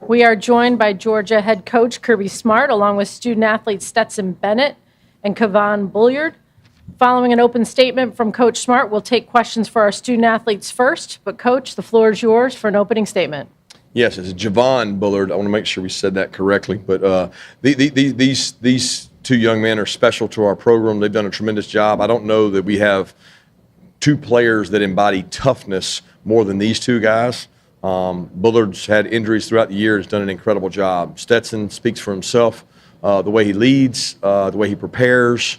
We are joined by Georgia head coach Kirby Smart, along with student athletes Stetson Bennett and Kavan Bulliard. Following an open statement from Coach Smart, we'll take questions for our student athletes first. But Coach, the floor is yours for an opening statement. Yes, it's Javon Bullard. I want to make sure we said that correctly. But these two young men are special to our program. They've done a tremendous job. I don't know that we have two players that embody toughness more than these two guys. Bullard's had injuries throughout the year. Has done an incredible job. Stetson speaks for himself. The way he leads, the way he prepares,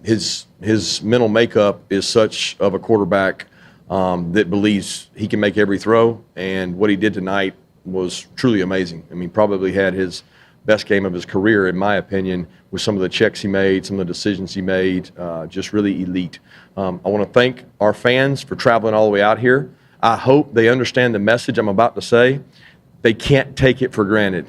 his mental makeup is such of a quarterback that believes he can make every throw. And what he did tonight was truly amazing. I mean, probably had his best game of his career, in my opinion, with some of the checks he made, some of the decisions he made, just really elite. I want to thank our fans for traveling all the way out here. I hope they understand the message I'm about to say. They can't take it for granted.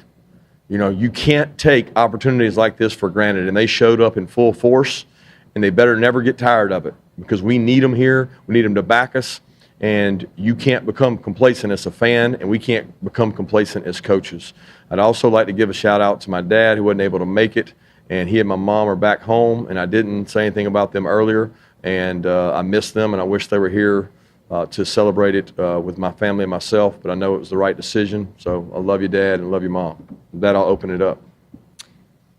You know, you can't take opportunities like this for granted, and they showed up in full force, and they better never get tired of it because we need them here. We need them to back us, and you can't become complacent as a fan, and we can't become complacent as coaches. I'd also like to give a shout out to my dad who wasn't able to make it, and he and my mom are back home, and I didn't say anything about them earlier, and I miss them, and I wish they were here to celebrate it with my family and myself, but I know it was the right decision. So I love you, Dad, and love you, Mom. With that, I'll open it up.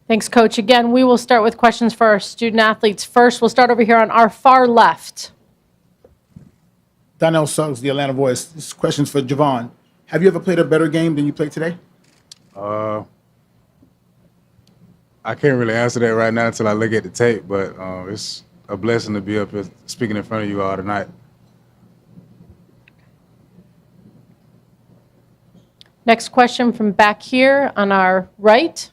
Thanks, Coach. Again, we will start with questions for our student athletes first. We'll start over here on our far left. Donnell Suggs, the Atlanta Voice. This question's for Javon. Have you ever played a better game than you played today? I can't really answer that right now until I look at the tape, but it's a blessing to be up here speaking in front of you all tonight. Next question from back here on our right.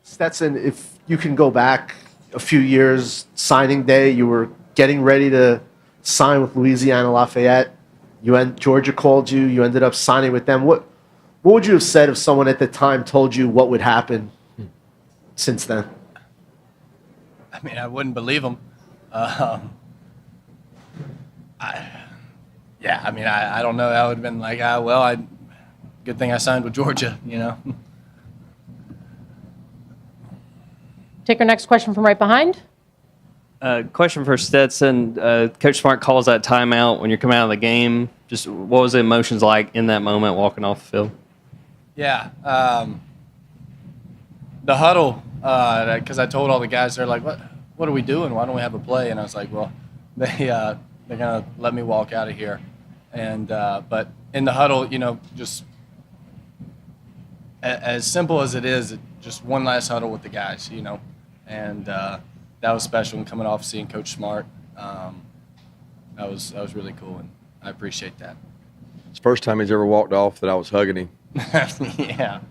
Stetson, if you can go back a few years, signing day, you were getting ready to sign with Louisiana Lafayette. Georgia called you. You ended up signing with them. What would you have said if someone at the time told you what would happen since then? I mean, I wouldn't believe them. I don't know. I would have been like, good thing I signed with Georgia, you know. Take our next question from right behind. Question for Stetson. Coach Smart calls that timeout when you're coming out of the game. Just what was the emotions like in that moment walking off the field? Yeah. The huddle, because I told all the guys, they're like, what are we doing? Why don't we have a play? And I was like, well, they're going to let me walk out of here. And but in the huddle, you know, just as simple as it is, just one last huddle with the guys, you know. And that was special. And coming off seeing Coach Smart, that was really cool, and I appreciate that. It's the first time he's ever walked off that I was hugging him. Yeah.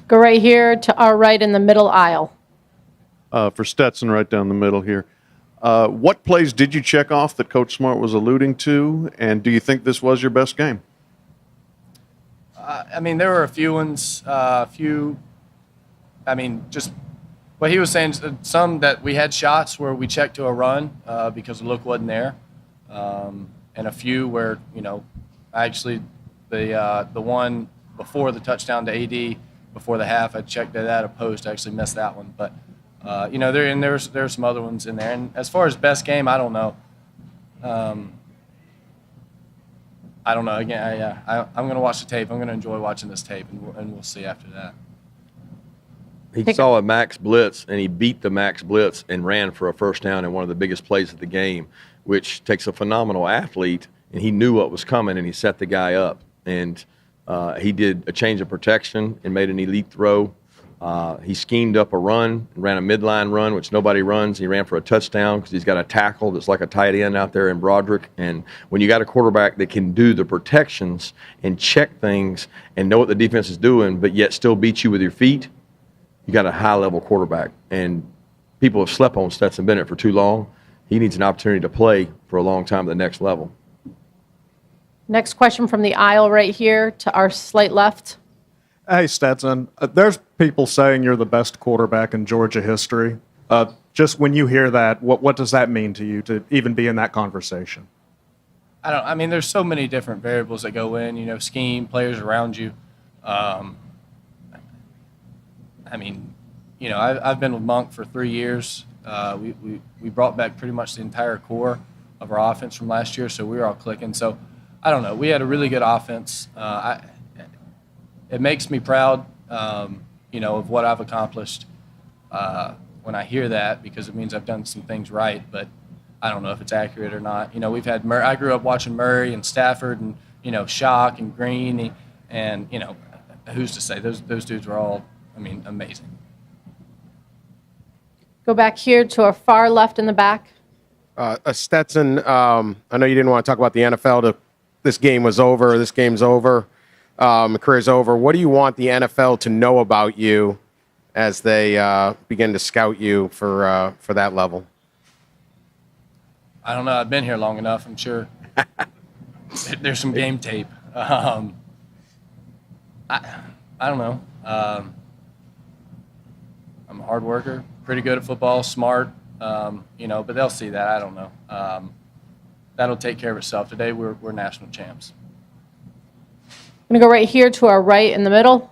Go right here to our right in the middle aisle. For Stetson, right down the middle here. What plays did you check off that Coach Smart was alluding to, and do you think this was your best game? I mean, there were a few ones, just what he was saying, some that we had shots where we checked to a run because the look wasn't there, and a few where, you know, actually the one before the touchdown to AD, before the half, I checked that a post, I actually missed that one, but you know, there's some other ones in there. And as far as best game, I don't know. I don't know. Again, I'm going to watch the tape. I'm going to enjoy watching this tape, and we'll see after that. He saw a max blitz, and he beat the max blitz and ran for a first down in one of the biggest plays of the game, which takes a phenomenal athlete, and he knew what was coming, and he set the guy up. And he did a change of protection and made an elite throw. He schemed up a run, ran a midline run, which nobody runs. He ran for a touchdown because he's got a tackle that's like a tight end out there in Broderick. And when you got a quarterback that can do the protections and check things and know what the defense is doing, but yet still beat you with your feet, you got a high-level quarterback. And people have slept on Stetson Bennett for too long. He needs an opportunity to play for a long time at the next level. Next question from the aisle right here to our slight left. Hey, Stetson. There's people saying you're the best quarterback in Georgia history. just when you hear that, what does that mean to you to even be in that conversation? I mean, there's so many different variables that go in, scheme, players around you. I mean, I've been with Monk for 3 years. We brought back pretty much the entire core of our offense from last year, so we were all clicking. So I don't know. We had a really good offense. It makes me proud, of what I've accomplished when I hear that, because it means I've done some things right. But I don't know if it's accurate or not. We've had I grew up watching Murray and Stafford and Shock and Green, and who's to say those dudes were all, amazing. Go back here to our far left in the back. Stetson, I know you didn't want to talk about the NFL. This game was over. This game's over. Career's over. What do you want the NFL to know about you as they begin to scout you for that level? I don't know. I've been here long enough. I'm sure there's some game tape. I don't know. I'm a hard worker, pretty good at football, smart, but they'll see that. I don't know. That'll take care of itself. Today, we're national champs. I'm going to go right here to our right in the middle.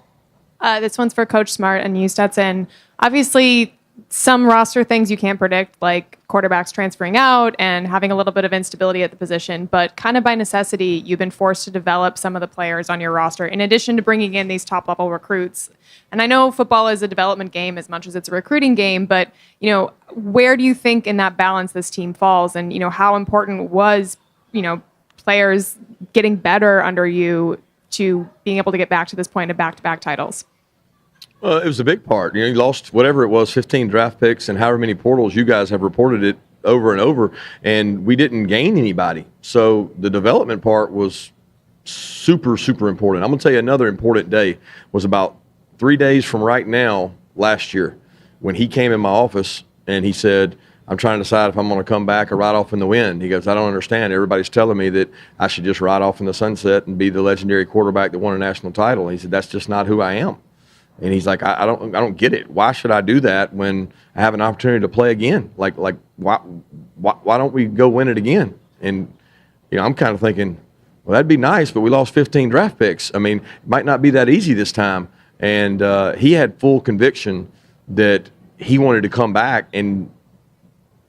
This one's for Coach Smart and you, Stetson. Obviously, some roster things you can't predict, like quarterbacks transferring out and having a little bit of instability at the position. But kind of by necessity, you've been forced to develop some of the players on your roster, in addition to bringing in these top-level recruits. And I know football is a development game as much as it's a recruiting game, but, where do you think in that balance this team falls? And, how important was, players getting better under you to being able to get back to this point of back-to-back titles? Well, it was a big part. You lost whatever it was, 15 draft picks, and however many portals. You guys have reported it over and over, and we didn't gain anybody. So the development part was super, super important. I'm going to tell you another important day was about 3 days from right now last year when he came in my office and he said, I'm trying to decide if I'm going to come back or ride off in the wind. He goes, I don't understand. Everybody's telling me that I should just ride off in the sunset and be the legendary quarterback that won a national title. He said, that's just not who I am. And he's like, I don't get it. Why should I do that when I have an opportunity to play again? Like why don't we go win it again? And I'm kind of thinking, well, that'd be nice, but we lost 15 draft picks. It might not be that easy this time. And he had full conviction that he wanted to come back and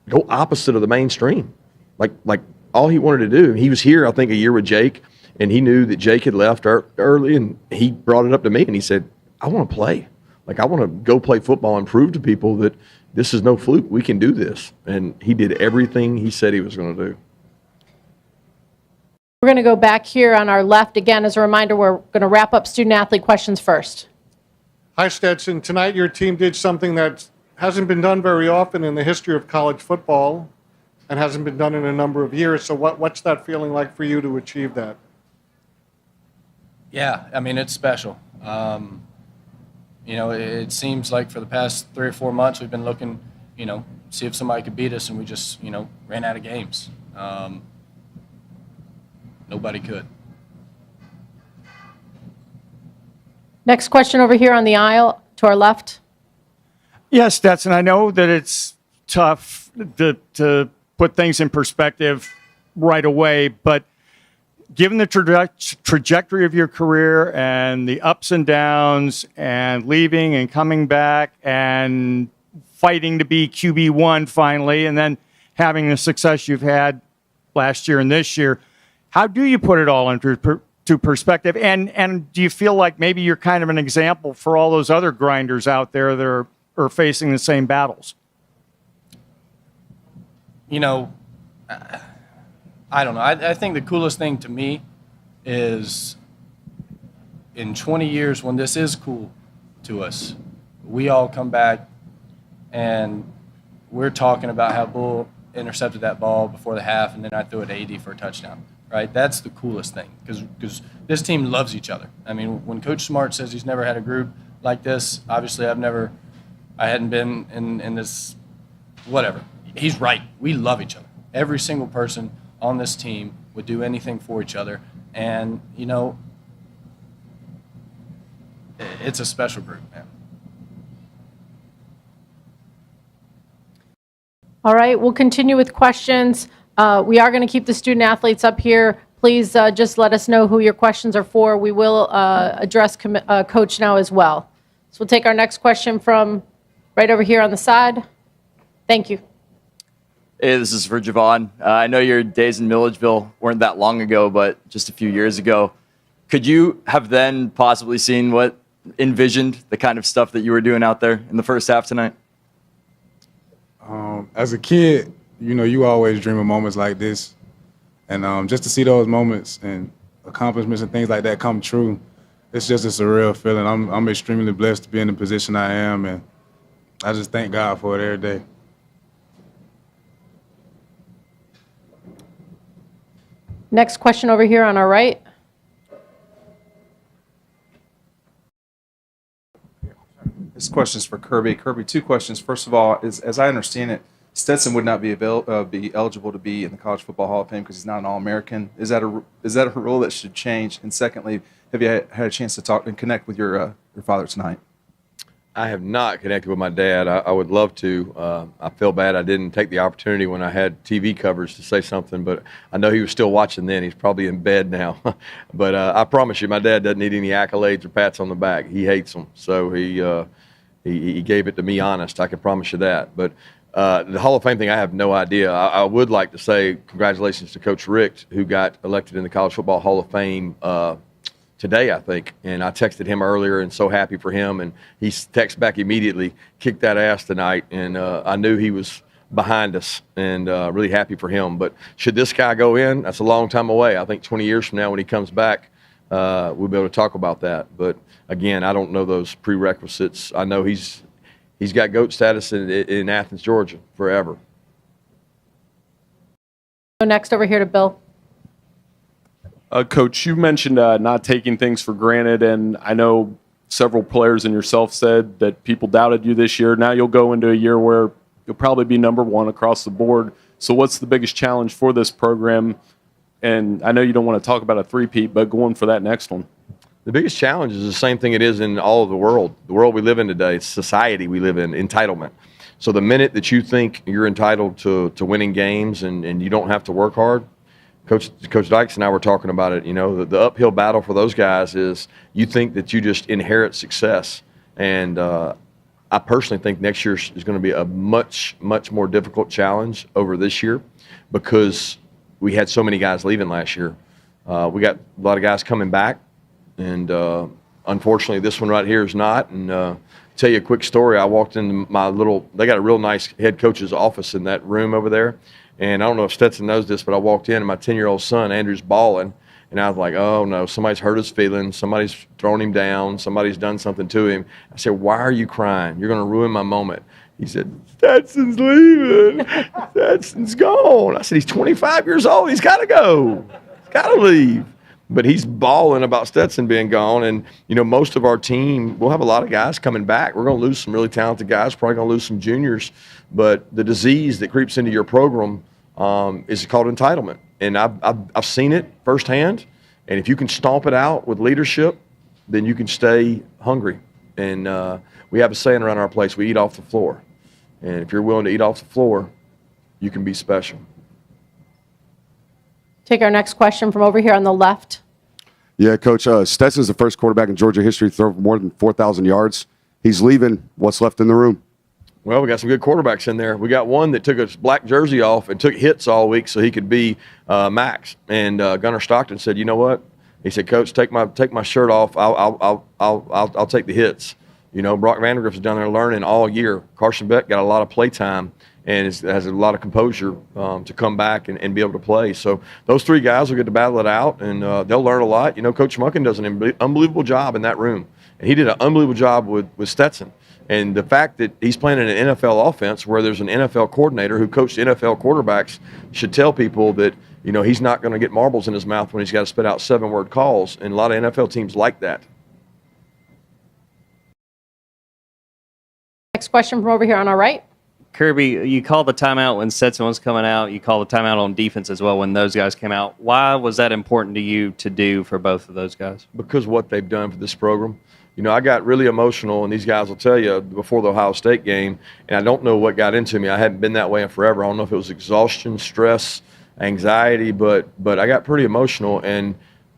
go opposite of the mainstream. Like all he wanted to do. He was here, I think, a year with Jake, and he knew that Jake had left early, and he brought it up to me, and he said, I want to play. I want to go play football and prove to people that this is no fluke. We can do this. And he did everything he said he was going to do. We're going to go back here on our left. Again, as a reminder, we're going to wrap up student-athlete questions first. Hi, Stetson. Tonight your team did something that hasn't been done very often in the history of college football and hasn't been done in a number of years. So what's that feeling like for you to achieve that? Yeah, it's special. It seems like for the past 3 or 4 months we've been looking, see if somebody could beat us, and we just, ran out of games. Nobody could. Next question over here on the aisle to our left. Yes, Stetson, I know that it's tough to put things in perspective right away, but given the trajectory of your career and the ups and downs and leaving and coming back and fighting to be QB1 finally, and then having the success you've had last year and this year, how do you put it all into perspective? And do you feel like maybe you're kind of an example for all those other grinders out there that are facing the same battles? I don't know. I think the coolest thing to me is in 20 years when this is cool to us, we all come back and we're talking about how Bull intercepted that ball before the half and then I threw it 80 for a touchdown, right? That's the coolest thing because this team loves each other. When Coach Smart says he's never had a group like this, obviously I hadn't been in this, whatever. He's right. We love each other. Every single person on this team would do anything for each other. And, it's a special group, man. All right, we'll continue with questions. We are going to keep the student athletes up here. Please just let us know who your questions are for. We will address Coach now as well. So we'll take our next question from right over here on the side. Thank you. Hey, this is for Javon. I know your days in Milledgeville weren't that long ago, but just a few years ago. Could you have then possibly envisioned the kind of stuff that you were doing out there in the first half tonight? As a kid, you always dream of moments like this. And just to see those moments and accomplishments and things like that come true, it's just a surreal feeling. I'm extremely blessed to be in the position I am, and I just thank God for it every day. Next question over here on our right. This question is for Kirby. Kirby, two questions. First of all, as I understand it, Stetson would not be eligible to be in the College Football Hall of Fame because he's not an All-American. Is that a rule that should change? And secondly, have you had a chance to talk and connect with your father tonight? I have not connected with my dad. I would love to. I feel bad I didn't take the opportunity when I had TV coverage to say something, but I know he was still watching then. He's probably in bed now. But I promise you, my dad doesn't need any accolades or pats on the back. He hates them. So he gave it to me honest. I can promise you that. But the Hall of Fame thing, I have no idea. I would like to say congratulations to Coach Richt, who got elected in the College Football Hall of Fame today, I think. And I texted him earlier and so happy for him. And he texted back immediately, kicked that ass tonight. And I knew he was behind us and really happy for him. But should this guy go in, that's a long time away. I think 20 years from now when he comes back, we'll be able to talk about that. But again, I don't know those prerequisites. I know he's got GOAT status in Athens, Georgia forever. So next over here to Bill. Coach, you mentioned not taking things for granted, and I know several players and yourself said that people doubted you this year. Now you'll go into a year where you'll probably be number one across the board. So what's the biggest challenge for this program? And I know you don't want to talk about a three-peat, but going for that next one. The biggest challenge is the same thing it is in all of the world we live in today. It's society we live in, entitlement. So the minute that you think you're entitled to winning games and you don't have to work hard, Coach Dykes and I were talking about it, the uphill battle for those guys is you think that you just inherit success. And I personally think next year is going to be a much, much more difficult challenge over this year because we had so many guys leaving last year. We got a lot of guys coming back. And unfortunately, this one right here is not. And tell you a quick story. I walked into they got a real nice head coach's office in that room over there. And I don't know if Stetson knows this, but I walked in and my 10-year-old son, Andrew's bawling. And I was like, oh, no, somebody's hurt his feelings. Somebody's thrown him down. Somebody's done something to him. I said, why are you crying? You're going to ruin my moment. He said, Stetson's leaving. Stetson's gone. I said, he's 25 years old. He's got to go. He's got to leave. But he's bawling about Stetson being gone. And, most of our team, we'll have a lot of guys coming back. We're going to lose some really talented guys, probably going to lose some juniors. But the disease that creeps into your program is called entitlement. And I've seen it firsthand. And if you can stomp it out with leadership, then you can stay hungry. And we have a saying around our place, we eat off the floor. And if you're willing to eat off the floor, you can be special. Take our next question from over here on the left. Yeah, Coach, Stetson's the first quarterback in Georgia history to throw for more than 4,000 yards. He's leaving. What's left in the room? Well, we got some good quarterbacks in there. We got one that took his black jersey off and took hits all week so he could be Max. And Gunnar Stockton said, you know what? He said, Coach, take my shirt off. I'll take the hits. Brock Vandegrift's down there learning all year. Carson Beck got a lot of play time and has a lot of composure to come back and be able to play. So those three guys will get to battle it out, and they'll learn a lot. Coach Munkin does an unbelievable job in that room. And he did an unbelievable job with Stetson. And the fact that he's playing in an NFL offense where there's an NFL coordinator who coached NFL quarterbacks should tell people that, he's not going to get marbles in his mouth when he's got to spit out 7-word calls. And a lot of NFL teams like that. Next question from over here on our right. Kirby, you called the timeout when Stetson was coming out. You called the timeout on defense as well when those guys came out. Why was that important to you to do for both of those guys? Because what they've done for this program. You know, I got really emotional, and these guys will tell you before the Ohio State game, and I don't know what got into me. I hadn't been that way in forever. I don't know if it was exhaustion, stress, anxiety, but I got pretty emotional, and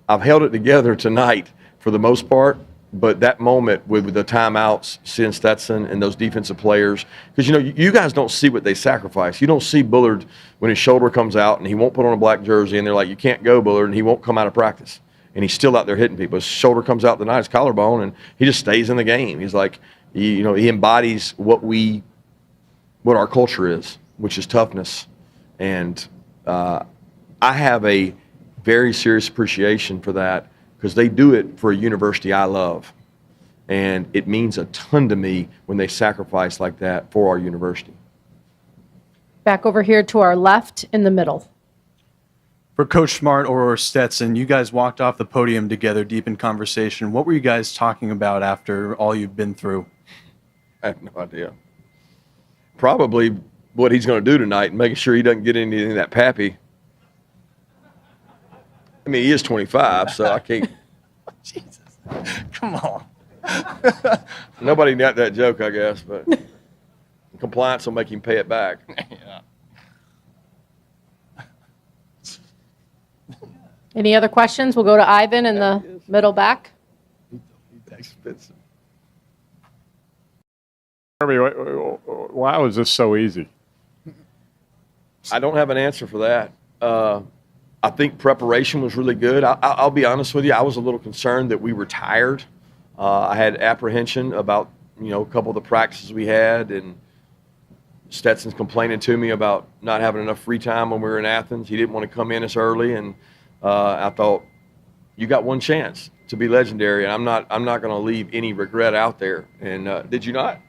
I've held it together tonight for the most part. But that moment with the timeouts, seeing Stetson and those defensive players, because, you know, you guys don't see what they sacrifice. You don't see Bullard when his shoulder comes out and he won't put on a black jersey, and they're like, you can't go, Bullard, and he won't come out of practice. And he's still out there hitting people. His shoulder comes out tonight, his collarbone, and he just stays in the game. He's like, he embodies what our culture is, which is toughness. And I have a very serious appreciation for that, because they do it for a university I love. And it means a ton to me when they sacrifice like that for our university. Back over here to our left in the middle. For Coach Smart or Stetson, you guys walked off the podium together deep in conversation. What were you guys talking about after all you've been through? I have no idea. Probably what he's going to do tonight and making sure he doesn't get anything that pappy. I mean, he is 25, so I can't. Jesus. Come on. Nobody got that joke, I guess, but compliance will make him pay it back. Yeah. Any other questions? We'll go to Ivan in the middle back. Expensive. Why was this so easy? I don't have an answer for that. I think preparation was really good. I'll be honest with you. I was a little concerned that we were tired. I had apprehension about, a couple of the practices we had, and Stetson's complaining to me about not having enough free time when we were in Athens. He didn't want to come in as early, and I thought, you got one chance to be legendary, and I'm not going to leave any regret out there. And did you not?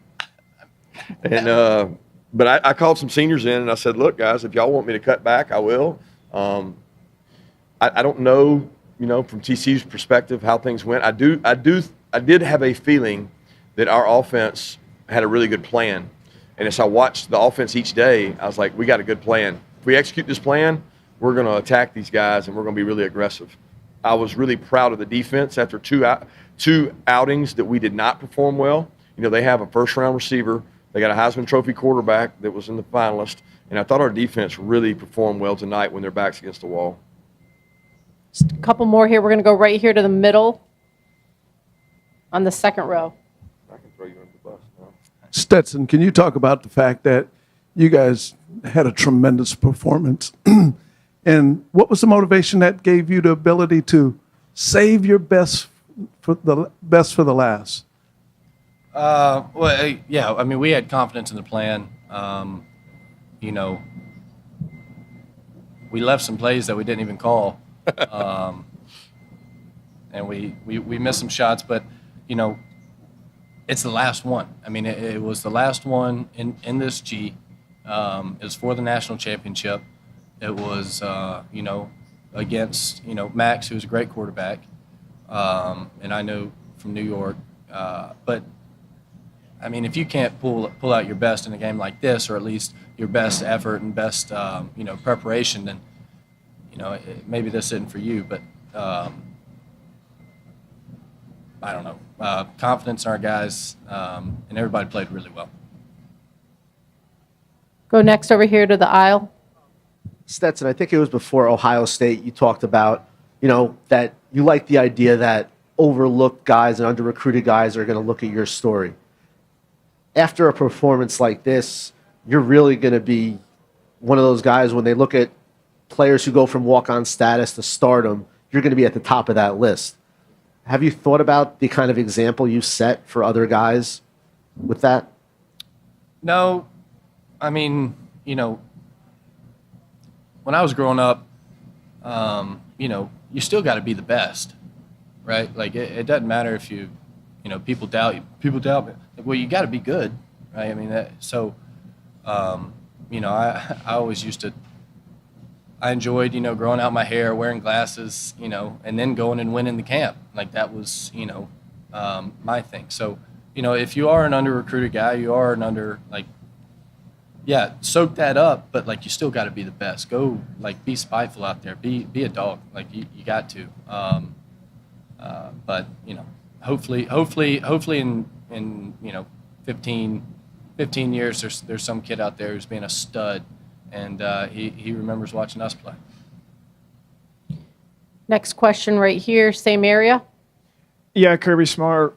And but I called some seniors in, and I said, look, guys, if y'all want me to cut back, I will. I don't know, from TCU's perspective how things went. I did have a feeling that our offense had a really good plan. And as I watched the offense each day, I was like, we got a good plan. If we execute this plan, we're going to attack these guys, and we're going to be really aggressive. I was really proud of the defense after two outings that we did not perform well. They have a first-round receiver. They got a Heisman Trophy quarterback that was in the finalist. And I thought our defense really performed well tonight when their backs against the wall. Just a couple more here. We're going to go right here to the middle on the second row. I can throw you under the bus now. Stetson, can you talk about the fact that you guys had a tremendous performance? And what was the motivation that gave you the ability to save your best for the last? Well, yeah, I mean, we had confidence in the plan. We left some plays that we didn't even call. And we missed some shots, but, it's the last one. I mean, it was the last one in this G. It was for the national championship. It was, against, Max, who was a great quarterback. And I know from New York. But, I mean, if you can't pull out your best in a game like this, or at least your best effort and best, preparation, then, maybe this isn't for you. But I don't know. Confidence in our guys, and everybody played really well. Go next over here to the aisle. Stetson, I think it was before Ohio State, you talked about, that you like the idea that overlooked guys and under-recruited guys are going to look at your story. After a performance like this, you're really going to be one of those guys when they look at players who go from walk-on status to stardom, you're going to be at the top of that list. Have you thought about the kind of example you set for other guys with that? No. I mean, when I was growing up, you still got to be the best, right? Like, it doesn't matter if people doubt you. People doubt me. Well, you got to be good, right? I mean, I always used to, I enjoyed, growing out my hair, wearing glasses, and then going and winning the camp. Like, that was, my thing. So, if you are an under-recruited guy, you are soak that up, but, you still got to be the best. Go, be spiteful out there. Be a dog. You got to. But, hopefully in 15 years, there's some kid out there who's being a stud, and he remembers watching us play. Next question right here, same area. Yeah, Kirby Smart.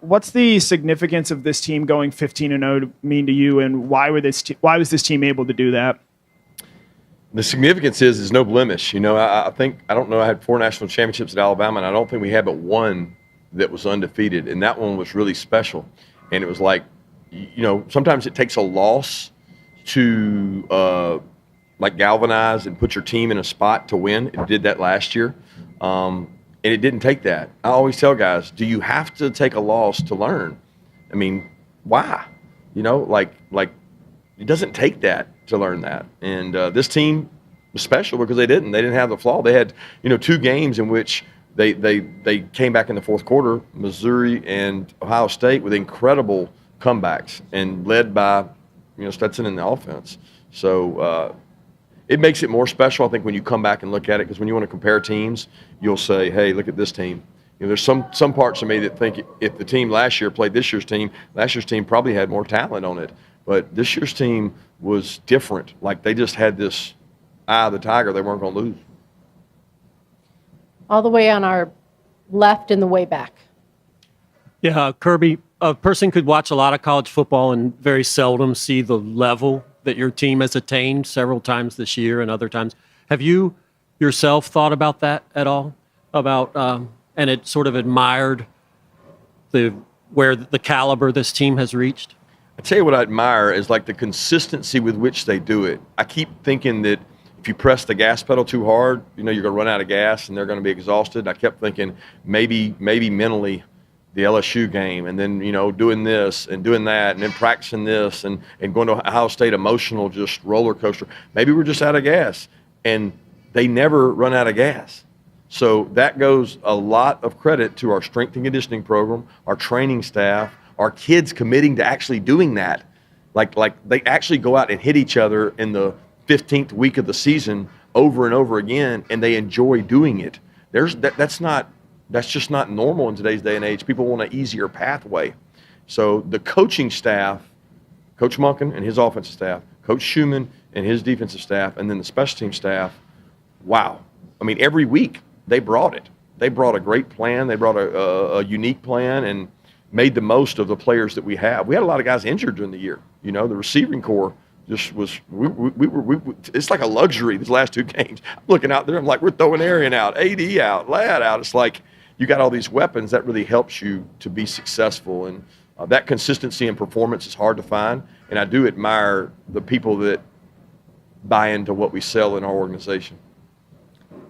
What's the significance of this team going 15-0 mean to you, and why was this team able to do that? The significance is no blemish. You know, I don't know, I had 4 national championships at Alabama, and I don't think we had but one that was undefeated, and that one was really special. And it was like, you know, sometimes it takes a loss to like galvanize and put your team in a spot to win. It did that last year. And it didn't take that. I always tell guys, do you have to take a loss to learn? I mean, why? You know, like it doesn't take that to learn that. And this team was special because they didn't have the flaw. They had, 2 games in which they came back in the fourth quarter, Missouri and Ohio State, with incredible comebacks and led by, Stetson in the offense. So it makes it more special, I think, when you come back and look at it, because when you want to compare teams, you'll say, hey, look at this team. There's some parts of me that think if the team last year played this year's team probably had more talent on it. But this year's team was different. Like, they just had this eye of the tiger. They weren't going to lose. All the way on our left in the way back. Yeah, Kirby, a person could watch a lot of college football and very seldom see the level that your team has attained several times this year and other times. Have you yourself thought about that at all? And it sort of admired where the caliber this team has reached? I tell you what I admire is like the consistency with which they do it. I keep thinking that if you press the gas pedal too hard, you're going to run out of gas and they're going to be exhausted. I kept thinking maybe mentally the LSU game, and then, doing this and doing that, and then practicing this and going to Ohio State emotional, just roller coaster. Maybe we're just out of gas, and they never run out of gas. So that goes a lot of credit to our strength and conditioning program, our training staff, our kids committing to actually doing that. Like they actually go out and hit each other in the 15th week of the season over and over again, and they enjoy doing it. That's just not normal in today's day and age. People want an easier pathway. So the coaching staff, Coach Monken and his offensive staff, Coach Schumann and his defensive staff, and then the special team staff, wow. I mean, every week they brought it. They brought a great plan. They brought a unique plan and made the most of the players that we have. We had a lot of guys injured during the year. The receiving corps just was, it's like a luxury these last 2 games. I'm looking out there, I'm like, we're throwing Arian out, AD out, Ladd out. It's like, you got all these weapons that really helps you to be successful. And that consistency and performance is hard to find. And I do admire the people that buy into what we sell in our organization.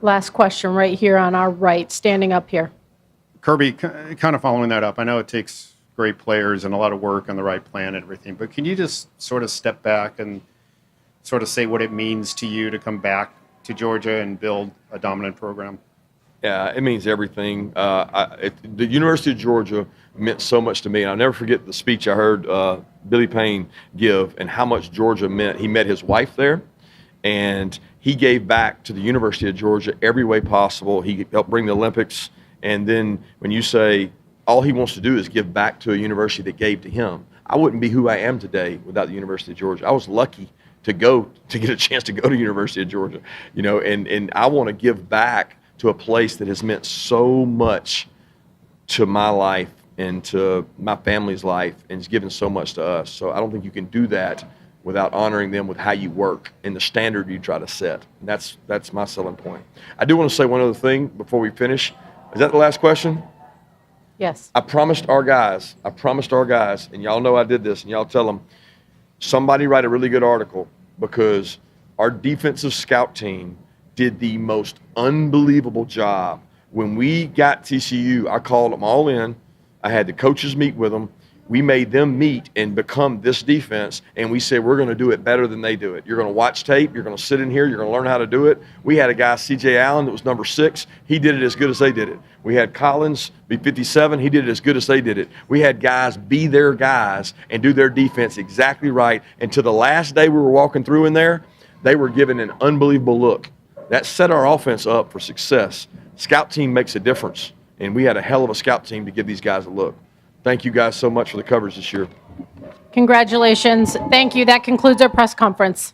Last question right here on our right, standing up here. Kirby, kind of following that up, I know it takes great players and a lot of work on the right plan and everything, but can you just sort of step back and sort of say what it means to you to come back to Georgia and build a dominant program? Yeah, it means everything. The University of Georgia meant so much to me. And I'll never forget the speech I heard Billy Payne give and how much Georgia meant. He met his wife there, and he gave back to the University of Georgia every way possible. He helped bring the Olympics. And then when you say all he wants to do is give back to a university that gave to him, I wouldn't be who I am today without the University of Georgia. I was lucky to get a chance to go to University of Georgia, and I want to give back to a place that has meant so much to my life and to my family's life and has given so much to us. So I don't think you can do that without honoring them with how you work and the standard you try to set. And that's my selling point. I do want to say one other thing before we finish. Is that the last question? Yes. I promised our guys, and y'all know I did this, and y'all tell them, somebody write a really good article, because our defensive scout team did the most unbelievable job. When we got TCU, I called them all in. I had the coaches meet with them. We made them meet and become this defense, and we said, we're going to do it better than they do it. You're going to watch tape. You're going to sit in here. You're going to learn how to do it. We had a guy, C.J. Allen, that was number 6. He did it as good as they did it. We had Collins be 57. He did it as good as they did it. We had guys be their guys and do their defense exactly right. And to the last day we were walking through in there, they were given an unbelievable look. That set our offense up for success. Scout team makes a difference. and we had a hell of a scout team to give these guys a look. Thank you guys so much for the coverage this year. Congratulations. Thank you. That concludes our press conference.